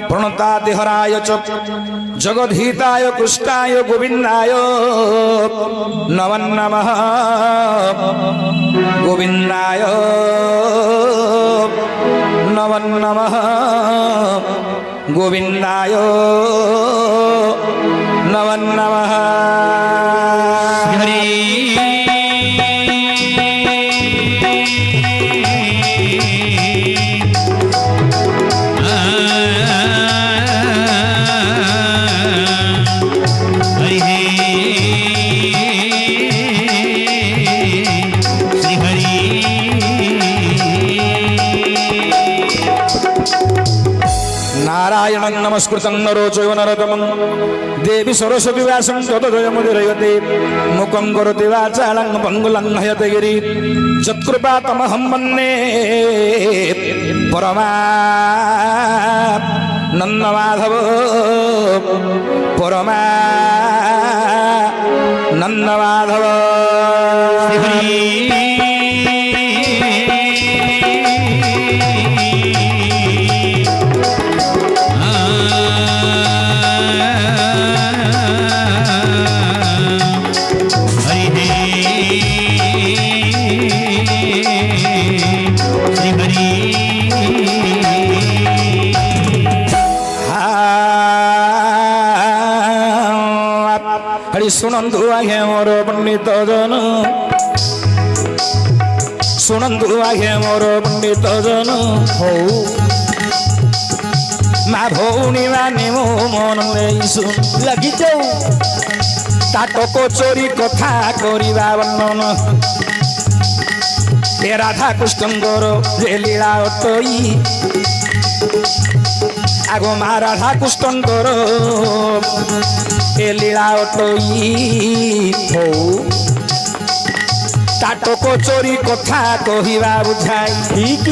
प्रणतादिहराय च जगद्धिताय कृष्णाय गोविन्दाय नमो नमः गोविन्दाय नमो नमः गोविन्दाय नमो नमः। नारायणं नमस्कृतं नरो चैव नरोत्तमं देवी सरस्वती व्यासं ततो जयमुदीरयते मुखं करोति वाचालं पङ्गुलं नयते गिरिं यत्कृपातमहं वन्दे परमानन्दमाधव परमानन्दमाधव। सुनंदु आगे मोर पंडित जन सुनंदु आगे मोर पंडित जन हो मा भौणी माने मो मन लगी जाऊ ताटक चोरी कथा करिबा वर्णन हे राधा कृष्णଙ୍କର जे लीला अटई आगो मा राधा कृष्णଙ୍କର ए लीला अटई हो ताटक चोरी कथा कहिबा बुझाई ठीक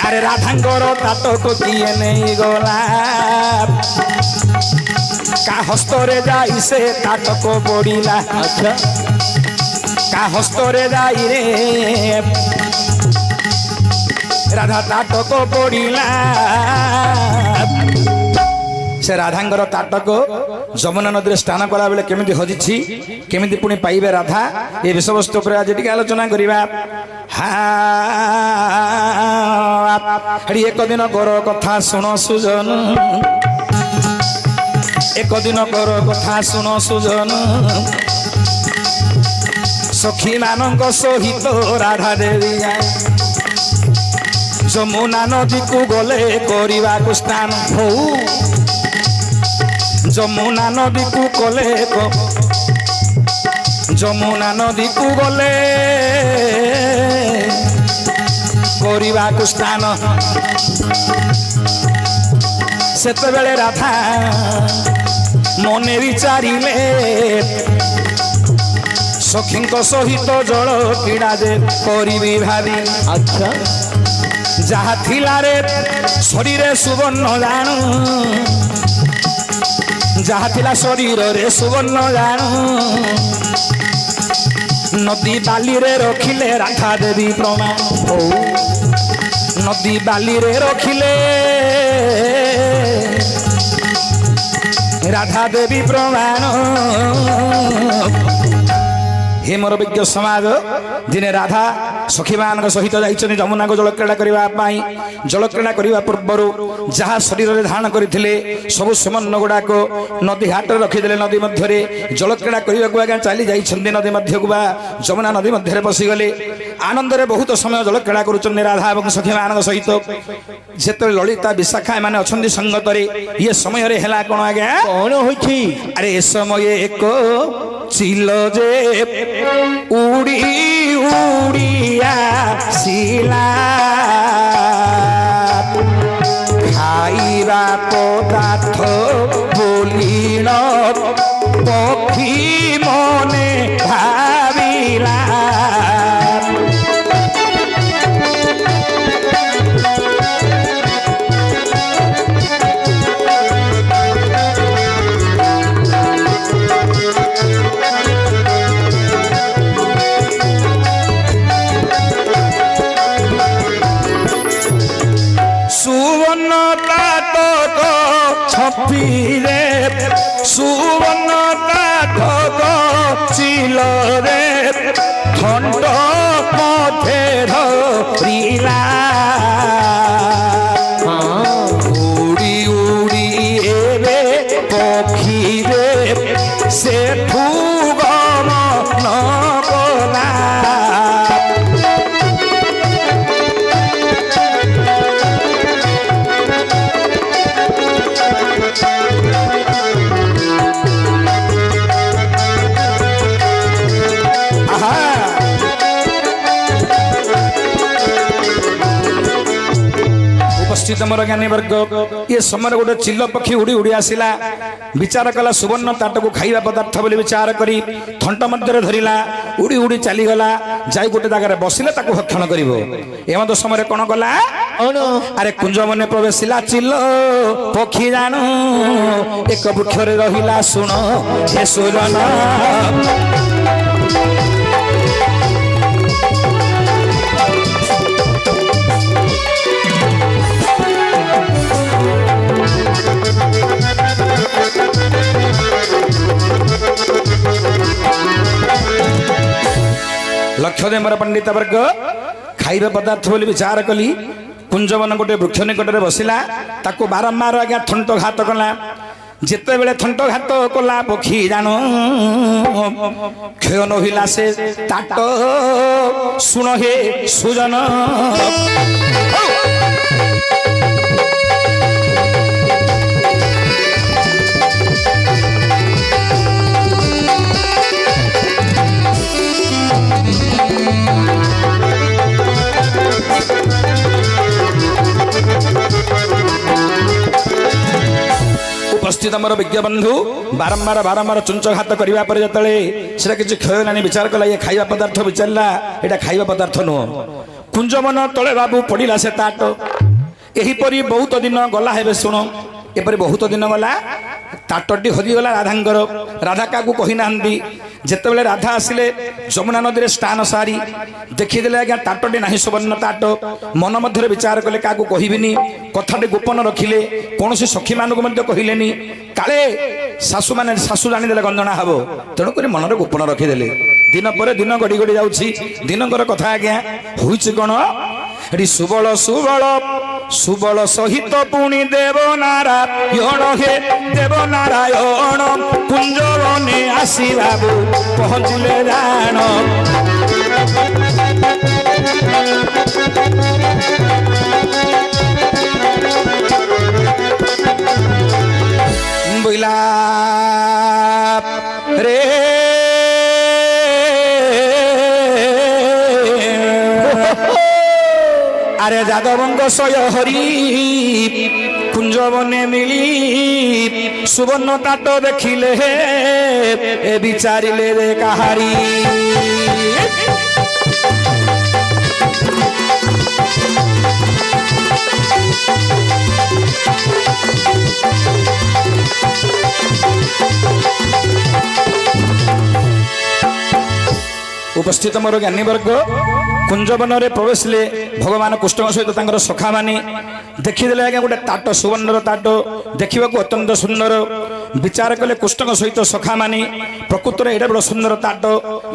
अरे राधांगर ताटक किए नहीं गला का हस्तरे जाई से ताटक पड़िला अच्छा का हस्तरे जाई रे राधा ताटक पड़िला से राधांगर ताटक जमुना नदी स्नान कला बेले केमिति हजिछि केमिति पुणी पाइबे राधा ये विषयवस्तु पर आज टिके आलोचना करिबा। एक दिन कर कथा सुन सुजन एक दिन कर कथा सुन सुजन सखी मानक सहित राधा देवी जमुना नदी को गले करिबा को स्नान हो जमुना नदी को कले जमुना नदी को गले करिबा को स्नान सेते बेले राधा मने विचारिले सखी सहित जल क्रीड़ा जे करिबी भावी अच्छा जहा थिला रे शरीर सुवर्ण जानू जहा थिला शरीर रे सुवर्ण जानू नदी बाली रे रखिले राधा देवी प्रमाण हो नदी बाली रे रखिले राधा देवी प्रमाण। हे मोर विज्ञ समाज दिने राधा सखी मान सहित जाइछन जमुना को जलक्रीड़ा करने जलक्रीड़ा करने पूर्वर जहाँ शरीर में धारण करते सब सुमन गुड़ाक नदी हाट रखीदे नदी मध्य जलक्रीड़ा करने को आज्ञा चली जाइछन नदी मध्य को जमुना नदी मध्य पशिगले आनंद रे बहुत समय जलक्रीड़ा करुचन राधा और सखी मान सहित जिते ललिता विशाखा माने अच्छा संगत ये समय है कौन आज्ञा कौन हो अरे ए समय एक चिल जे उड़ी उड़िया शिला खाइबा पदार्थ बोलिन पक्षी मने भाविला ଛପିରେ ସୁବର୍ଣ୍ଣ କାଠ ଚିଲରେ ଥଣ୍ଡ ମଧେ ଧରିଲା ଉଡ଼ି ଉଡ଼ି ଏବେ ପକ୍ଷୀରେ ସେଠୁ ଗମନ କଲା। उपस्थित मोर ज्ञानी वर्ग ये समय गोटे चिल पक्षी उड़ी उड़ी आसला विचार कला सुवर्ण ताट को खाइबा पदार्थ बोली विचार करी थंट मध्य धरिला उड़ी उड़ी चलीगला जाई गोटे जगह बसिले ताको भक्षण करिवो एमत समय कौन कला अरे कुंज मने प्रवेशिला चिल पक्षी जानु एक वृक्ष रे रहिला सुन हे सुरन लक्ष्य दे मोर पंडित वर्ग खाइबा पदार्थ बोली विचार कली कुंजवन गोटे वृक्ष निकट में बसिला ताको बारंबार आज्ञा थंट घात कला जिते बेले थंट घात कला पक्षी जानो क्षय नहिला से ताट सुन हे सुजन उपस्थित मोर विज्ञ बंधु बारंबार बारंबार चुंचघात करने पर जो किसी क्षय ना विचार कला ये खाइबा पदार्थ विचारला यहाँ खाइबा पदार्थ नुह कुंजवन तले बाबू पड़ा से ताट यहीपरी बहुत दिन गला है शुण एपरी बहुत दिन गला ताटटी हरिगला राधांकर राधा क्या कही ना जितेबाला राधा आसिले जमुना नदी स्नान सारी देखीदे आज्ञा ताटटी ना सुवर्ण ताट मन मध्य विचार कले क्या कहबिनी कथाटे गोपन रखिले कौन सखी मानक कहले काले शाशु मैंने शाशु जानीदे गंजना हम तेणुक मन में गोपन रखीदे दिन पर दिन गड़ी गड़ी जाऊँगी दिनकर कथा आज्ञा हो कौन ये सुबल सुबल सुबल सहित पुणी देव नारायण हे देव नारायण कुंजवने आसी बाबू पहुँचले जान बुला रे अरे जादवंग सय हरि कुंजवने मिली सुवर्ण ताट देखिले ए विचारिले रे कहारी उपस्थित मोर ज्ञानी वर्ग कुंजवन में प्रवेश ले भगवान कृष्ण सहित सखा माने देखीदे आज्ञा गोटे ताट सुवर्ण ताट देखा अत्यंत सुंदर विचार कले कृष्ण सहित सखा माने प्रकृत में एडे बड़ सुंदर ताट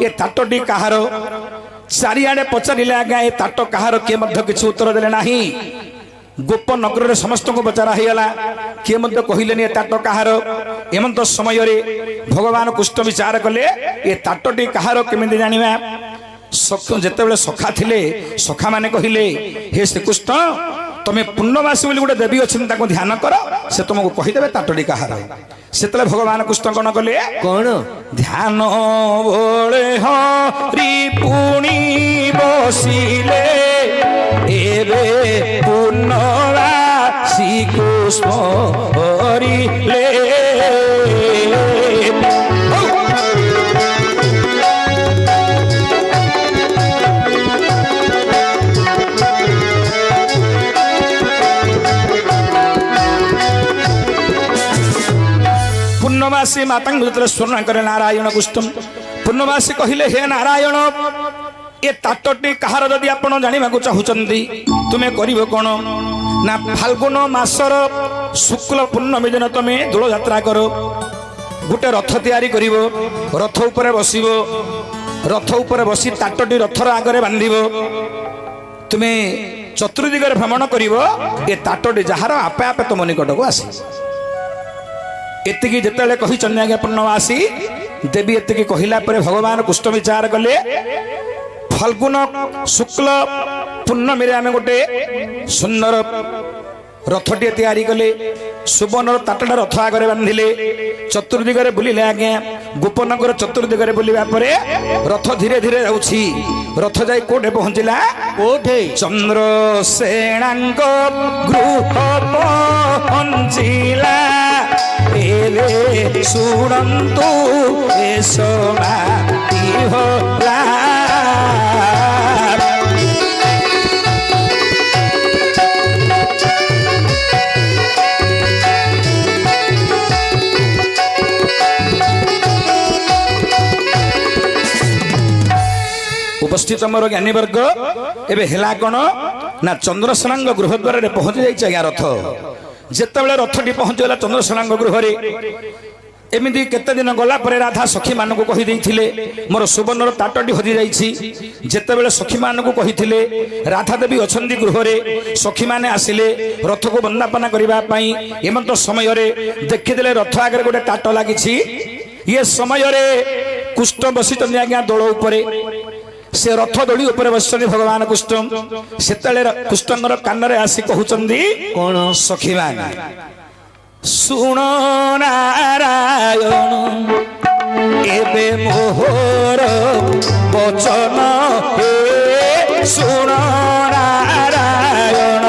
ये ताटटी कहार चारिआडे पचारे आज्ञा ये ताट कहार किए किसी उत्तर देले नाही गोप नगर में समस्त को पचारा होगा किए कहले ताट कहार एमंत समय भगवान कृष्ण विचार कले ये ताटटी कहार केमी जाना जिते सखा थिले सखा माने कहले हे श्रीकृष्ण तुम्हें पूर्णमासी बोली गोटे देवी अच्छी ध्यान कर से तुमको कहीदेवे ताटटी कहार से भगवान कृष्ण कौन कले कौन ध्यान बोले हरि पुणी बसिले एवे पूर्णमासी कृष्ण हरिले पूर्णवासी माता स्मरण करे नारायण गुष्टम पूर्णवासी कहले हे नारायण ये ताटटी कहार जदि आपण जानिबाकु चाहुचंदी तुमे करिवो कोन ना फाल्गुन मासर शुक्ल पूर्णमी दिन तुम दोल यात्रा कर गोटे रथ तैयारी करिवो रथ उपरे बसिबो रथ उपरे बसी ताटटी रथर आगरे बांधिब तुम्हें चतुर्दिगरे भ्रमण करिवो ए ताटटी जहार आपे आपे तुम निकट को आसी एतिकी जेतेले कहि चन्याज्ञा पूर्णमासी देवी एतिकी कहिला परे भगवान कृष्ण विचार कले फाल्गुन शुक्ल पूर्णमी रे आमे गोटे सुंदर रथटे तैयारी कले सुवर्णर ताटटा रथ आगरे बांधिले चतुर्दिगरे बुलिले आज्ञा गोपनगर चतुर्दिगरे बुलिबा परे रथ धीरे धीरे जाउछि रथ जाई कोठे पहुंचिला कोठे चंद्रसेनांक गृह पहुंचिला एले सुनंतु ए समाप्ति होला उपस्थित मोर ज्ञानी वर्ग एबे हेला कोन ना चंद्रसेनांग गृह द्वार रे पहुंची जाई आज्ञा रथ जेतेबेले रथटी पहुंचला चंद्रसेनांग गृह रे एमिति केते दिन गला परे राधा सखी मानकु कहि देइथिले मोर सुवर्णर ताटटी हजि जाइछि जेतेबेले सखी मानकु कहिथिले राधा देवी अछंदी गृह रे सखी माने आसिले रथ को वंदना करिबा पई एमंत समय रे देखिदेले रथ आगे गोटे ताट लागिछि ये समय रे कुष्ठ बसितनि आज्ञा दोल उपरे से रथ दड़ी ऊपर बसଛନ୍ତି भगवान कृष्ण सेतले कृष्णଙ୍କର कानरे आसी कहउचंदी कोन सखी मान सुनो नारायण एबे मोहर वचन हे सुनो नारायण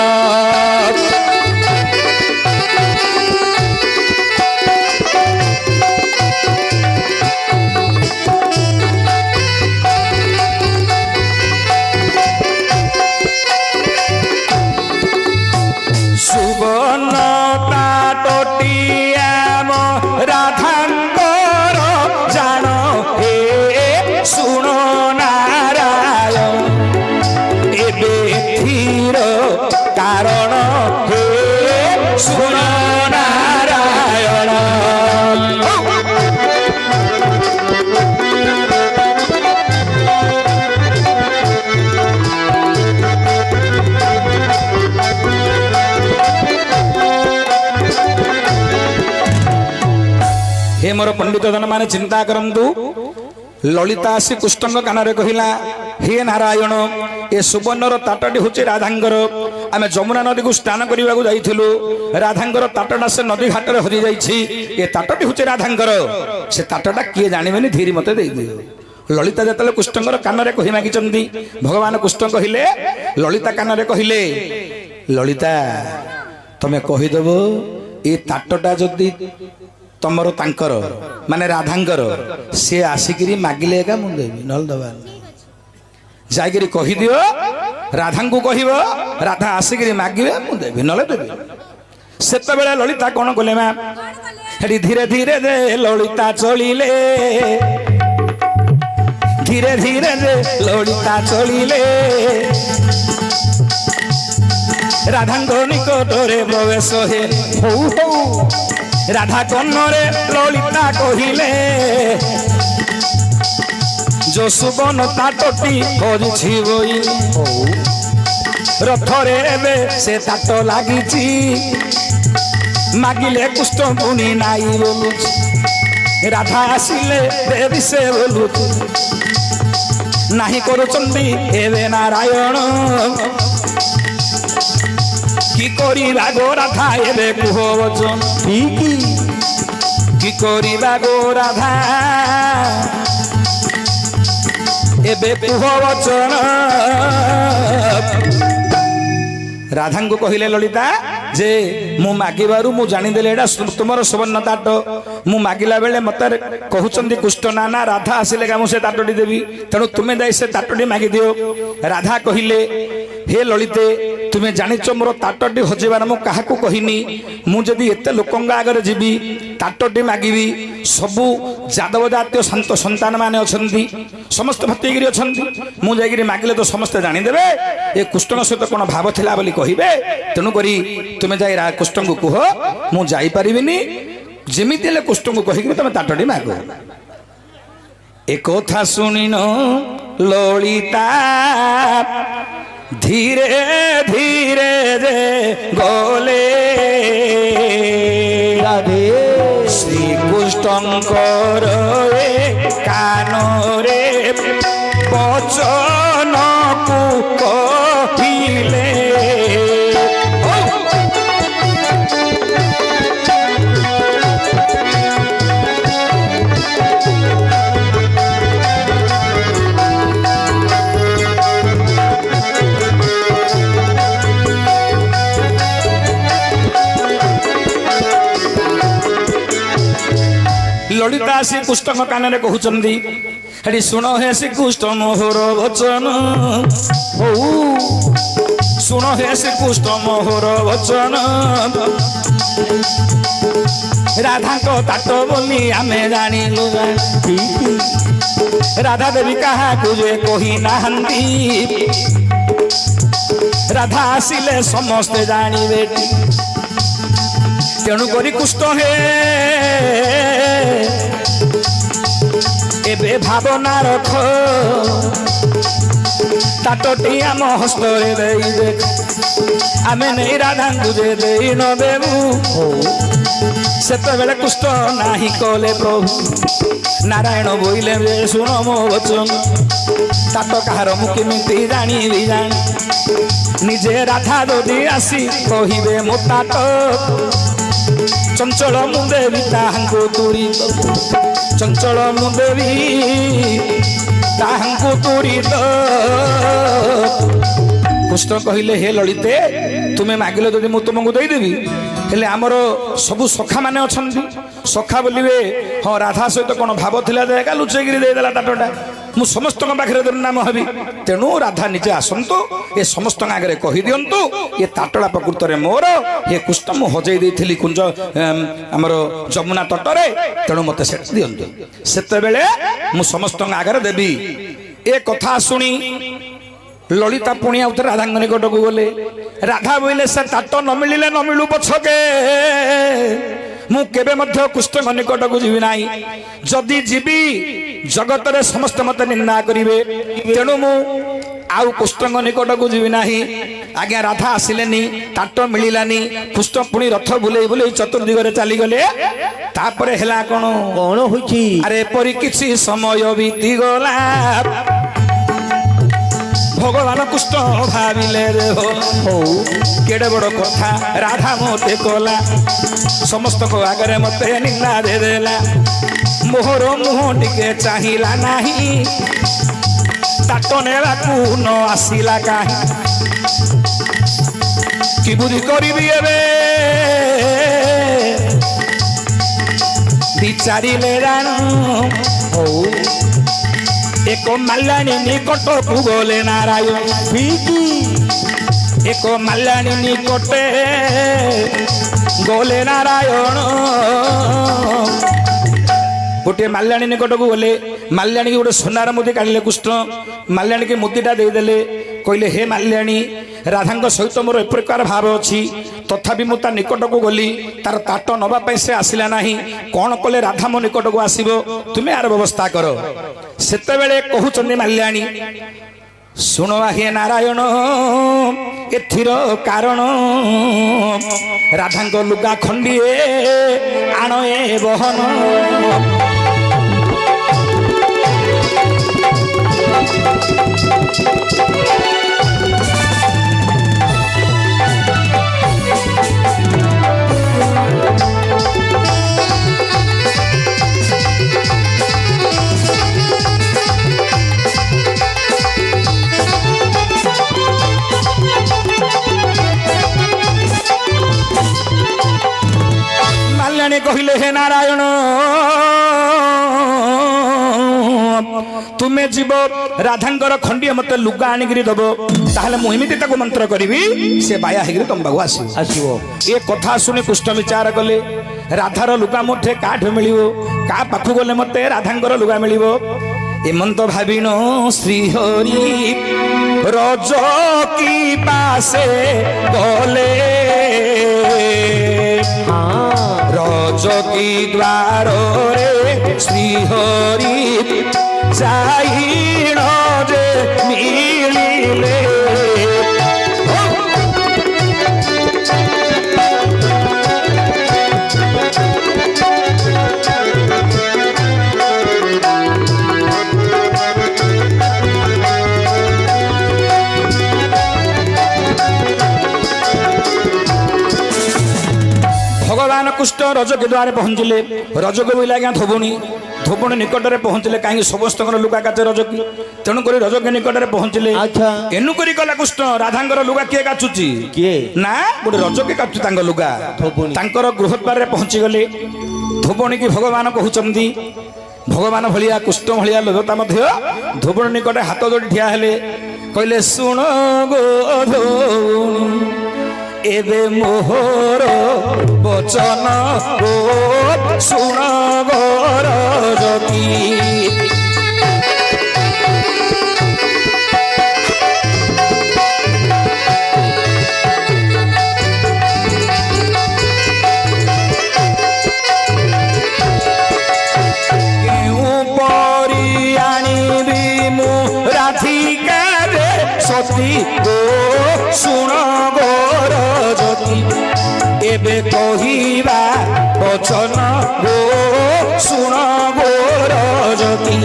हे मोर पंडित जन माने चिंता करंतु ललिता आसी कृष्ण कानरे कहिला हे नारायण ए सुवर्णर ताटटी होची राधांगर आमे जमुना नदी को स्नान करबा को जाइथिलु राधांगर ताटटा से नदी घाट रे हरि जाइछि ए ताटटी होची राधांगर से ताटटा किए जानिबेनी धीरी मते देई दियो ललिता जतले कृष्णकर कानरे कहि मागिचंदी भगवान कृष्ण कहिले ललिता कानरे कहिले ललिता तमे कहि देबो ए ताटटा जदी तमर तांकर माने राधांकर से आसिकिरी मागिले एका मु देबी नल दबा जाइगिरी कहि दियो राधा को कहिबो राधा आसिकिरी मागिबे मु देबी नले देबी सेते बेले ललिता कोन कले मा हेडी धीरे धीरे दे ललिता चलिले धीरे धीरे दे ललिता चलिले राधांग निकटरे प्रवेश हे हो हो राधा कन्नरे ललिता कहिले जो सुबन ताटटी हरिछि बई रथरे एबे से ताट लागिछि मागिले कुष्ठ पुनी नाई बोलुछि राधा आसिले देवी से बोलुछि नाही करूचंदी एबे नारायण की करिबा गो राधा एबे कुह वचन की करिबा गो राधा एबे कुह वचन राधा को कहिले ललिता जे मु मागिबारु मु जानि देले एडा तुमर सुवर्ण ताट मु मागिला बेले मते कहउचंदी कुष्ठ नाना राधा आसिले का मु से ताटडी देबी तणु तुमे दाई से ताटडी मागि दियो राधा कहिले हे ललिते तुम्हें जानिच मोर ताटटी हजेबार मु क्या कहनी मुझे एत लोक आगे जीवी ताटटी मागिबी सबू यादव जातीय शांत संतान मान अच्छा समस्त भत्तीगिरी अच्छा मुझे मागिले तो समस्ते जानीदेवे ये कुष्ठ सहित कौन भाव थिला बोली कहे तेणुक तुम्हें जाई कुष्ठ को कह मुझारिनी जमीती हेल्ले कुष्ठ को कहीकि तुम ताटटी माग एक कथा शुणिन ललिता धीरे धीरे जे गले श्रीकृष्णकर कानरे वचन को कहिले ललिता श्रीकृष्ण कान कहते हेटी शुण हे श्रीकृष्ण मोहर वचन हो शुण हे श्रीकृष्ण मोहर वचन राधा को ताट बोली आमे जानिलु राधा देवी क्या तुझे कही नाहंती राधा आसिले समस्ते जानिबे तेणु करी कुष्ठ हे एबे भावना रख ताटटी आम हस्त आमे नहीं राधा तुझे दे न देबू सेतबेले कुष्ठ नाही कले प्रभु नारायण बोइले शुण मो वचन ताट कहार मु केमिति जानिबी जान निजे राधा ददी आसी कहिबे मो ताट चंचल मुदेवी ताहांको तुरी चंचल मुदेवी ताहांको तुरी कृष्ण कहले हे ललिते तुम्हें मागिले जदि मु तुमको देदेवी हेले आमर सबू सखा माने अछंती सखा बोलिए हाँ राधा सहित कौन भाव थिला देखा लुचेगिरी देदेला ताटटा मु समस्त पाखे नाम हबी तेणु राधा निजे आसतु ये समस्त आगे कही दिंतु ये ताटड़ा प्रकृत में मोर ये कुष्ठ मु हजई देइथिली कुंज आमर जमुना तटरे तेणु मत दिंतु सेतेबेले मु समस्त आगे देवी ए कथा शुणी ललिता पुणी आउथे राधांग निकट को गले राधा बोले से ताट न मिलिले न मिलू पछके मु केबे मध्य कुष्ठ निकट को जीवी नाही जदि जीवी जगत रे समस्त मत निंदा करिवे तेणु मु आउ कुष्ठ निकट को जीवी नाही आज्ञा राधा आसिलेनी ताट मिलिलानी कुष्ठ पुणी रथ बुले बुले चतुर्दिग रे चली गले तापरे हेला कोन कोन होची अरे परि किछि समय बीती गला भगवान कृष्ण भाविले रे हो केड़े बड़ कथा राधा मते कला समस्त को आगे मते निंदा दे देला मोहर मुह टिके चाहिला नाही ताट नेलाकू न आसिला काहे कि बुद्धि करिबी एबे विचारिले राणू हो एक मल्लानी निकट को गले नारायण एक मल्लानी निकटे गले नारायण गोटे मल्याणी निकट को गले मल्याणी गोटे सोनार मुदी काढ़ले कृष्ण मल्याणी के मुदीटा देदेले कहले हे मल्याणी राधा सहित मोर ए प्रकार भाव अच्छी तथापि मु निकट को गली तार ताट नवापाई से आसला ना कौन कले राधा मो निकट को आसब तुम्हें यार व्यवस्था कर सेतेबेले कहउचंदी मल्याणी शुण हे नारायण एथिर कारण राधा लुगा खंडिए आण ए बहन कहले हे नारायण ତୁମେ ଯିବ ରାଧାଙ୍କର ଖଣ୍ଡିଏ ମତେ ଲୁଗା ଆଣିକିରି ଦବ ତାହେଲେ ମୁଁ ଏମିତି ତାକୁ ମନ୍ତ୍ର କରିବି ସେ ବାୟା ହେଇକିରି ତମ ପାଖକୁ ଆସିବ। ଏ କଥା ଶୁଣି କୃଷ୍ଣ ବିଚାର କଲେ ରାଧାର ଲୁଗା ମୁଠେ କାଠୁ ମିଳିବ କାହା ପାଖକୁ ଗଲେ ମତେ ରାଧାଙ୍କର ଲୁଗା ମିଳିବ ଏମନ୍ତ ଭାବିନ ଶ୍ରୀହରି ରଜ କି ପାଶେ ଗଲେ ରଜ କି ଦ୍ୱାରରେ ଶ୍ରୀହରି ଯାଇଣ ଯେ ମିଳିଲେ भगवान कृष्ण रज के द्वारे पहुंचले रज को बोले आज्ञा धोबुणी निकट में पहुंचले कहीं समस्त लुगा काचे रज की तेणुक रज के निकट में पहुंचले एनुक गला कृष्ण राधांकर लुगा किए काचुची ना गोटे रज के काचु लुगा गृह द्वार पहुंची गले धोबुणी की भगवान कहते भगवान भाया कृष्ण भाया लभता धोबुणी निकट हाथ जोड़ी ठिया हेले कहले शुण गो एबे मोहर बचन गो शुण गोर रवि केउ परी आनिबी मु राधिका रे सती गो शुण गोर एबे कहिबा बचन गो शुण गोर जति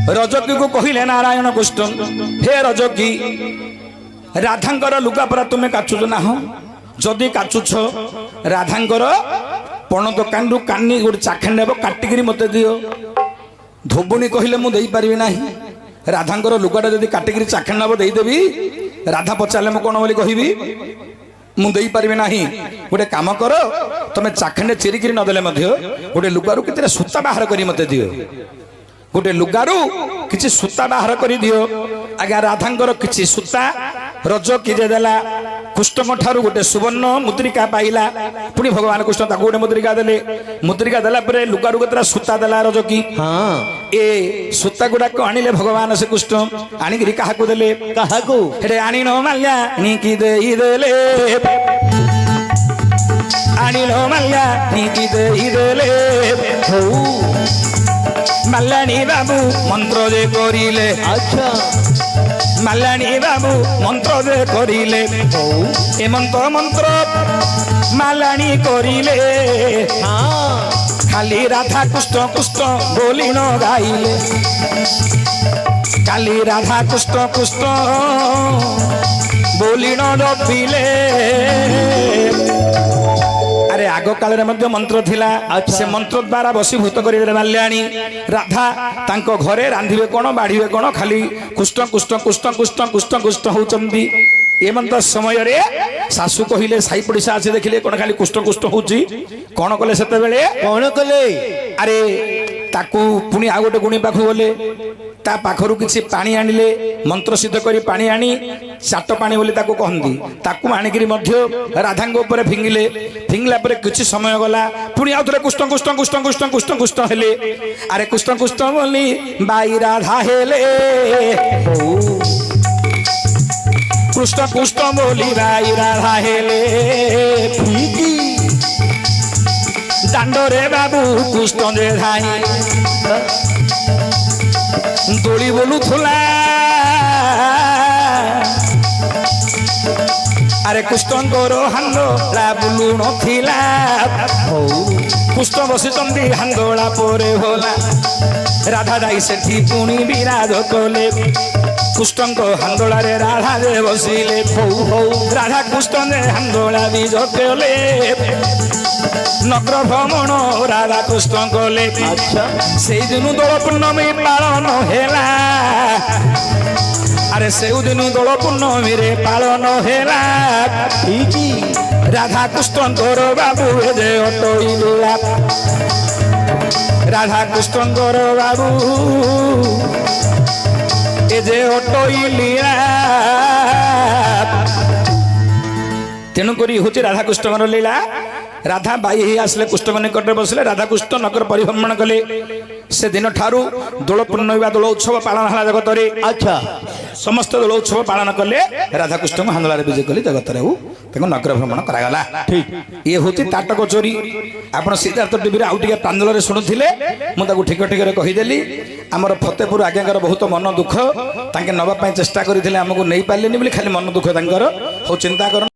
रजकी को कहले नारायण कृष्ण हे रजकी राधांकर लुगा परा तुमे काचुच ना जदि काचुछ राधांकर पण दुकान रु कानी गोटे चाखेंड हे काटिकी मत दियो धोबुणी कहले मुझे पारि ना राधांकर लुगाटा जदि काटिकी चाखेंड हे देदेवी राधा पचारे मुझे कौन बोली कहबी मुझे पारि ना गोटे कम कर तुम चाखेंड चिरिकी नदेले गोटे लुगारू कि सूता बाहर कर मत दियो गोटे लुगारू किसी सूता बाहर कर दियो आज्ञा राधांकर किसी सूता रज किजे देला कृष्ण ठारू गोटे सुवर्ण मुद्रिका पाइला पुणी भगवान कृष्ण ताको गोटे मुद्रिका देले मुद्रिका देला परे लुगारू केतरा सूता देला रज की ए सूता गुडाक आनिले भगवान से कृष्ण आनिकरी काहाकू देले काहाकू हेरे आनिनो माल्या निकी देई देले आनिनो माल्या निकी देई देले हो माल्याणी बाबू मंत्र जे करिले अच्छा माल्याणी बाबू मंत्र जे करिले ए मंत्र माल्याणी करिले खाली राधा कृष्ण कृष्ण बोली न गाइले खाली राधा कृष्ण कृष्ण बोली न जपिले अरे आग काल मंत्र थिला से मंत्र द्वारा वशीभूत कर माल्याणी राधा तांको घरे रांधिबे कोन बाढ़ीबे कोन खाली कृष्ण कृष्ण कृष्ण कृष्ण कृष्ण कृष्ण होचंदी एमंत समय रे सासू कहिले साई पड़िसा आसी देखिले कोन खाली कृष्ण कृष्ण होची कोन कले सेते बेले कोन कले अरे ताकू पुणी आ गोटे गुणी पाखु गले ता पाखरु किछि पानी आनिले मंत्र सिद्ध करी पानी आनी चाट पानी बोली ताकू कहंदी ताकू आनिकरी मध्य राधांग ऊपर फिंगिले फिंगला परे किछि समय गला पुणी आउथरे कृष्ण कृष्ण कृष्ण कृष्ण कृष्ण कृष्ण हेले अरे कृष्ण कृष्ण बोली बाई राधा हेले कृष्ण कृष्ण बोली बाई राधा हेले दांडरे बाबू कृष्ण जे धाई दोली बोलू थुला ଆରେ କୃଷ୍ଣଙ୍କର ହାନ୍ଦୋଳା ବୁଲୁ ନଥିଲା କୃଷ୍ଣ ବସିଛନ୍ତି ହାନ୍ଦୋଳା ପରେ होला ରାଧା ଯାଇ ସେଠି ପୁଣି ବିରାଜ କଲେ କୃଷ୍ଣଙ୍କ ହାନ୍ଦୋଳାରେ ରାଧା ଯେ ବସିଲେ ହଉ ହଉ ରାଧା କୃଷ୍ଣ ହାନ୍ଦୋଳା ବିଜ କଲେ ନଗର ଭ୍ରମଣ ରାଧା କୃଷ୍ଣ କଲେ ସେଇଦିନ ଦୋଳ ପୂର୍ଣ୍ଣମୀ ପାଳନ ହେଲା ଆରେ ସେଇଦିନ ଦୋଳ ପୂର୍ଣ୍ଣମୀରେ ପାଳନ ହେଲା ରାଧା କୃଷ୍ଣଙ୍କର ବାବୁ ଯେ ଅଟଇଲା ରାଧା କୃଷ୍ଣଙ୍କର ବାବୁ ଏ ଯେ ଅଟଇଲିଆ ତେଣୁକରି ହଉଛି ରାଧାକୃଷ୍ଣଙ୍କର ଲୀଳା ରାଧା ବାଇ ହେଇ ଆସିଲେ କୃଷ୍ଣଙ୍କ ନିକଟରେ ବସିଲେ ରାଧାକୃଷ୍ଣ ନଗର ପରିଭ୍ରମଣ କଲେ ସେଦିନ ଠାରୁ ଦୋଳ ପୂର୍ଣ୍ଣମୀ ବା ଦୋଳ ଉତ୍ସବ ପାଳନ ହେଲା ଜଗତରେ ଆଚ୍ଛା ସମସ୍ତ ଦୋଳ ଉତ୍ସବ ପାଳନ କଲେ ରାଧାକୃଷ୍ଣଙ୍କୁ ହାନ୍ଦୋଳାରେ ବିଜେ କଲେ ଜଗତରେ ତାଙ୍କୁ ନଗର ଭ୍ରମଣ କରାଗଲା ଠିକ ଇଏ ହଉଛି ତାଟକ ଚୋରି ଆପଣ ସିଦ୍ଧାର୍ଥ ଟିଭିରେ ଆଉ ଟିକେ ପ୍ରାଞ୍ଜଳରେ ଶୁଣୁଥିଲେ ମୁଁ ତାକୁ ଠିକ ଠିକରେ କହିଦେଲି ଆମର ଫତେପୁର ଆଜ୍ଞାଙ୍କର ବହୁତ ମନ ଦୁଃଖ ତାଙ୍କେ ନେବା ପାଇଁ ଚେଷ୍ଟା କରିଥିଲେ ଆମକୁ ନେଇପାରିଲେନି ବୋଲି ଖାଲି ମନ ଦୁଃଖ ତାଙ୍କର ହଉ ଚିନ୍ତା କର